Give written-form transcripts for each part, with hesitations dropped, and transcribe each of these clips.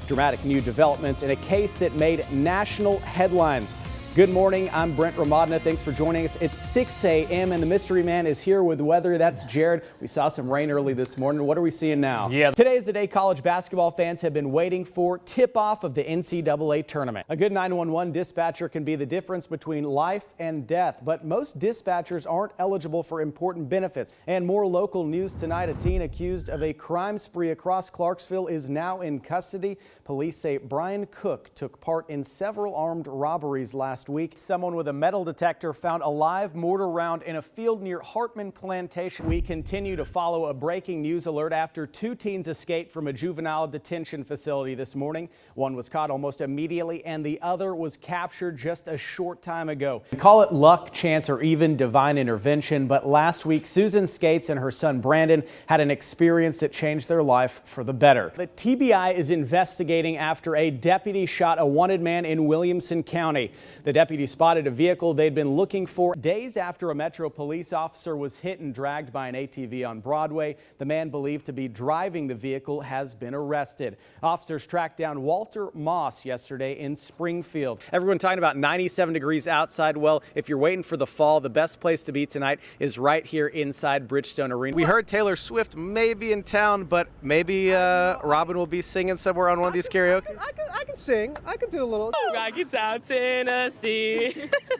Dramatic new developments in a case that made national headlines. Good morning, I'm Brent Remadna. Thanks for joining us. It's 6 a.m. and the mystery man is here with weather. That's Jared. We saw some rain early this morning. What are we seeing now? Yeah. Today is the day college basketball fans have been waiting for, tip-off of the NCAA tournament. A good 911 dispatcher can be the difference between life and death, but most dispatchers aren't eligible for important benefits. And more local news tonight, a teen accused of a crime spree across Clarksville is now in custody. Police say Brian Cook took part in several armed robberies last week. Someone with a metal detector found a live mortar round in a field near Hartman Plantation. We continue to follow a breaking news alert after two teens escaped from a juvenile detention facility this morning. One was caught almost immediately and the other was captured just a short time ago. We call it luck, chance, or even divine intervention, but last week Susan Skates and her son Brandon had an experience that changed their life for the better. The TBI is investigating after a deputy shot a wanted man in Williamson County. The deputy spotted a vehicle they'd been looking for days after a Metro police officer was hit and dragged by an ATV on Broadway. The man believed to be driving the vehicle has been arrested. Officers tracked down Walter Moss yesterday in Springfield. Everyone talking about 97 degrees outside. Well, if you're waiting for the fall, the best place to be tonight is right here inside Bridgestone Arena. We heard Taylor Swift may be in town, but maybe Robin will be singing somewhere on one of these karaoke. I can sing. I can do a little. Rockets out Tennessee.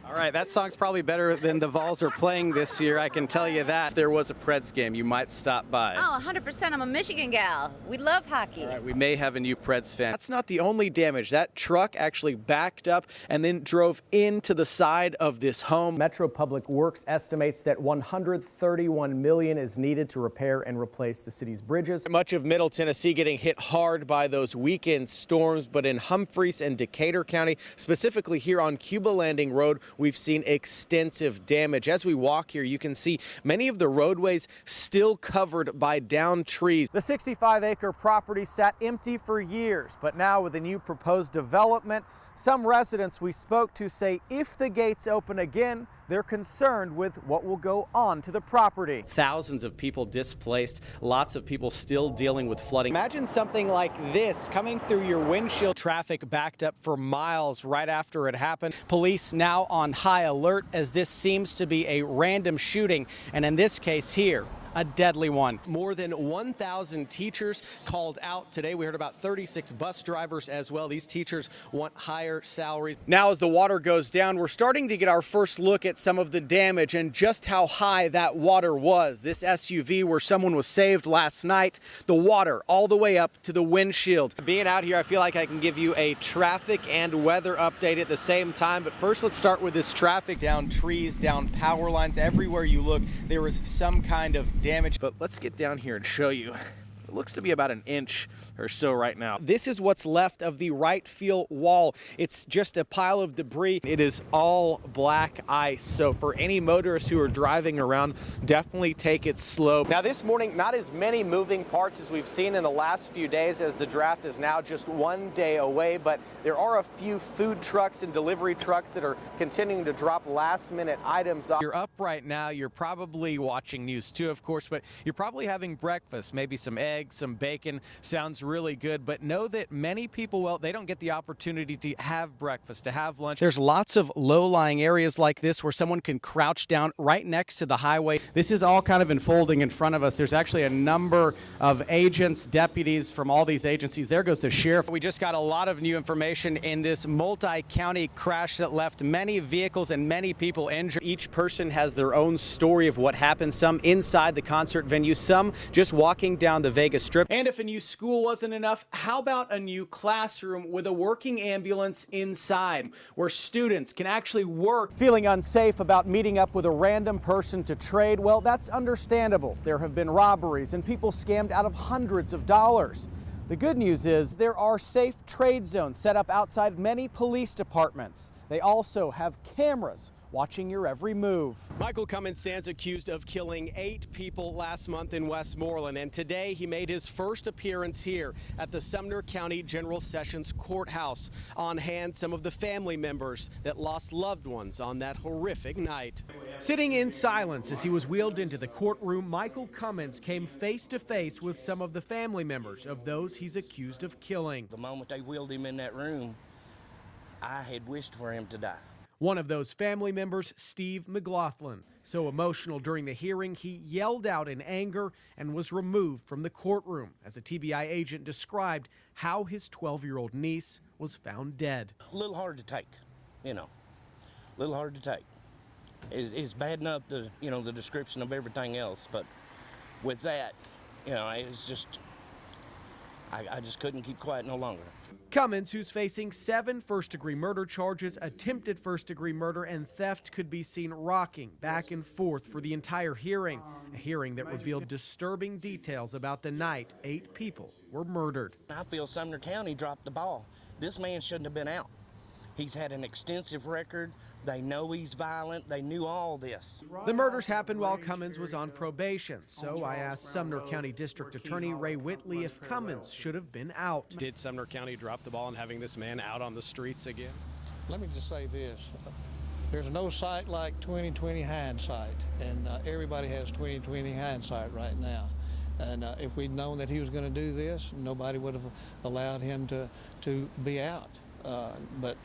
All right, that song's probably better than the Vols are playing this year, I can tell you that. If there was a Preds game, you might stop by. Oh, 100%. I'm a Michigan gal. We love hockey. All right, we may have a new Preds fan. That's not the only damage. That truck actually backed up and then drove into the side of this home. Metro Public Works estimates that $131 million is needed to repair and replace the city's bridges. Much of Middle Tennessee getting hit hard by those weekend storms, but in Humphreys and Decatur County, specifically here on Cuba Landing Road, we've seen extensive damage. As we walk here, you can see many of the roadways still covered by downed trees. The 65-acre property sat empty for years, but now with a new proposed development, some residents we spoke to say if the gates open again, they're concerned with what will go on to the property. Thousands of people displaced, lots of people still dealing with flooding. Imagine something like this coming through your windshield. Traffic backed up for miles right after it happened. Police now on high alert as this seems to be a random shooting, and in this case here, a deadly one. More than 1,000 teachers called out today. We heard about 36 bus drivers as well. These teachers want higher salaries. Now as the water goes down, we're starting to get our first look at some of the damage and just how high that water was. This SUV where someone was saved last night, the water all the way up to the windshield. Being out here, I feel like I can give you a traffic and weather update at the same time. But first, let's start with this traffic. Down trees, down power lines. Everywhere you look, there was some kind of damage, but let's get down here and show you. It looks to be about an inch or so right now. This is what's left of the right field wall. It's just a pile of debris. It is all black ice. So for any motorists who are driving around, definitely take it slow. Now this morning, not as many moving parts as we've seen in the last few days as the draft is now just one day away, but there are a few food trucks and delivery trucks that are continuing to drop last minute items off. You're up right now. You're probably watching news too, of course, but you're probably having breakfast, maybe some eggs, some bacon. Sounds really good, but know that many people, well, they don't get the opportunity to have breakfast, to have lunch. There's lots of low-lying areas like this where someone can crouch down right next to the highway. This is all kind of unfolding in front of us. There's actually a number of agents, deputies from all these agencies. There goes the sheriff. We just got a lot of new information in this multi-county crash that left many vehicles and many people injured. Each person has their own story of what happened, some inside the concert venue, some just walking down the Vegas Strip. And if a new school wasn't enough, how about a new classroom with a working ambulance inside where students can actually work? Feeling unsafe about meeting up with a random person to trade? Well, that's understandable. There have been robberies and people scammed out of hundreds of dollars. The good news is there are safe trade zones set up outside many police departments. They also have cameras watching your every move. Michael Cummins stands accused of killing 8 people last month in Westmoreland, and today he made his first appearance here at the Sumner County General Sessions Courthouse. On hand, some of the family members that lost loved ones on that horrific night. Sitting in silence as he was wheeled into the courtroom, Michael Cummins came face to face with some of the family members of those he's accused of killing. The moment they wheeled him in that room, I had wished for him to die. One of those family members, Steve McLaughlin, so emotional during the hearing he yelled out in anger and was removed from the courtroom as a TBI agent described how his 12-year-old niece was found dead. A little hard to take, a little hard to take. It's bad enough, the description of everything else, but with that, it's just, I just couldn't keep quiet no longer. Cummins, who's facing 7 first-degree murder charges, attempted first-degree murder, and theft, could be seen rocking back and forth for the entire hearing, a hearing that revealed disturbing details about the night 8 people were murdered. I feel Sumner County dropped the ball. This man shouldn't have been out. He's had an extensive record. They know he's violent. They knew all this. The murders happened while Cummins was on probation, so I asked Sumner County District Attorney Ray Whitley if Cummins should have been out. Did Sumner County drop the ball in having this man out on the streets again? Let me just say this. There's no sight like 20/20 hindsight, and everybody has 20/20 hindsight right now. And if we'd known that he was going to do this, nobody would have allowed him to be out. But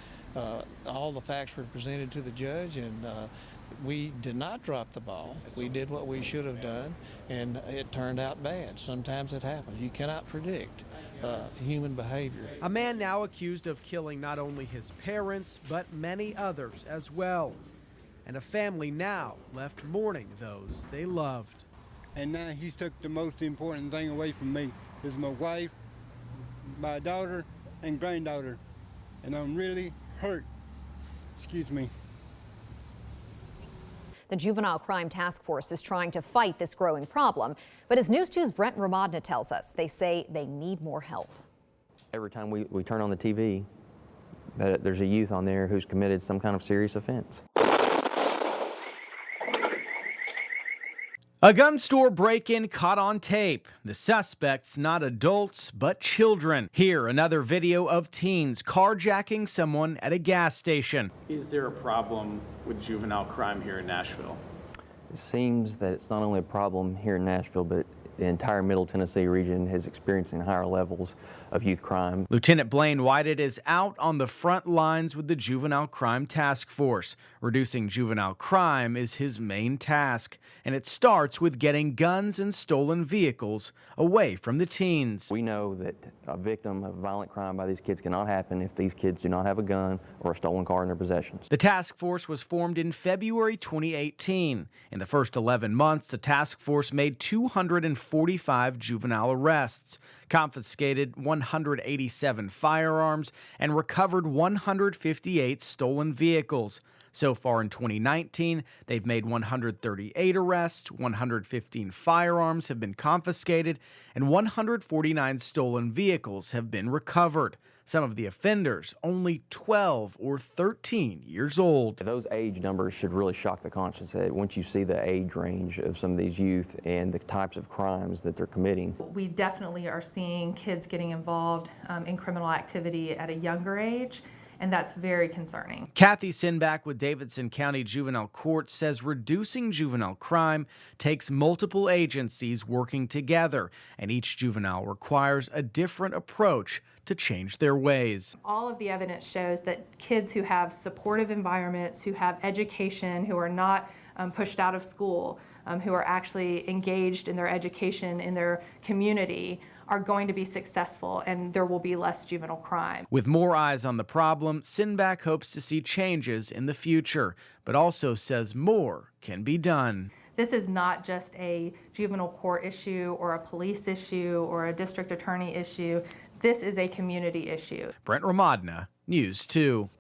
all the facts were presented to the judge, and we did not drop the ball. We did what we should have done, and it turned out bad. Sometimes it happens. You cannot predict human behavior. A man now accused of killing not only his parents, but many others as well. And a family now left mourning those they loved. And now he took the most important thing away from me, is my wife, my daughter, and granddaughter. And I'm really hurt. Excuse me. The Juvenile Crime Task Force is trying to fight this growing problem. But as News 2's Brent Remadna tells us, they say they need more help. Every time we turn on the TV, there's a youth on there who's committed some kind of serious offense. A gun store break-in caught on tape. The suspects not adults, but children. Here, another video of teens carjacking someone at a gas station. Is there a problem with juvenile crime here in Nashville? It seems that it's not only a problem here in Nashville, but the entire Middle Tennessee region is experiencing higher levels of youth crime. Lieutenant Blaine Whited is out on the front lines with the Juvenile Crime Task Force. Reducing juvenile crime is his main task, and it starts with getting guns and stolen vehicles away from the teens. We know that a victim of violent crime by these kids cannot happen if these kids do not have a gun or a stolen car in their possessions. The task force was formed in February 2018. In the first 11 months, the task force made 245 juvenile arrests, confiscated 187 firearms, and recovered 158 stolen vehicles. So far in 2019, they've made 138 arrests, 115 firearms have been confiscated, and 149 stolen vehicles have been recovered. Some of the offenders only 12 or 13 years old. Those age numbers should really shock the conscience. Once you see the age range of some of these youth and the types of crimes that they're committing. We definitely are seeing kids getting involved in criminal activity at a younger age, and that's very concerning. Kathy Sinback with Davidson County Juvenile Court says reducing juvenile crime takes multiple agencies working together, and each juvenile requires a different approach to change their ways. All of the evidence shows that kids who have supportive environments, who have education, who are not pushed out of school, who are actually engaged in their education in their community, are going to be successful, and there will be less juvenile crime. With more eyes on the problem, Sinback hopes to see changes in the future, but also says more can be done. This is not just a juvenile court issue or a police issue or a district attorney issue. This is a community issue. Brent Remadna, News 2.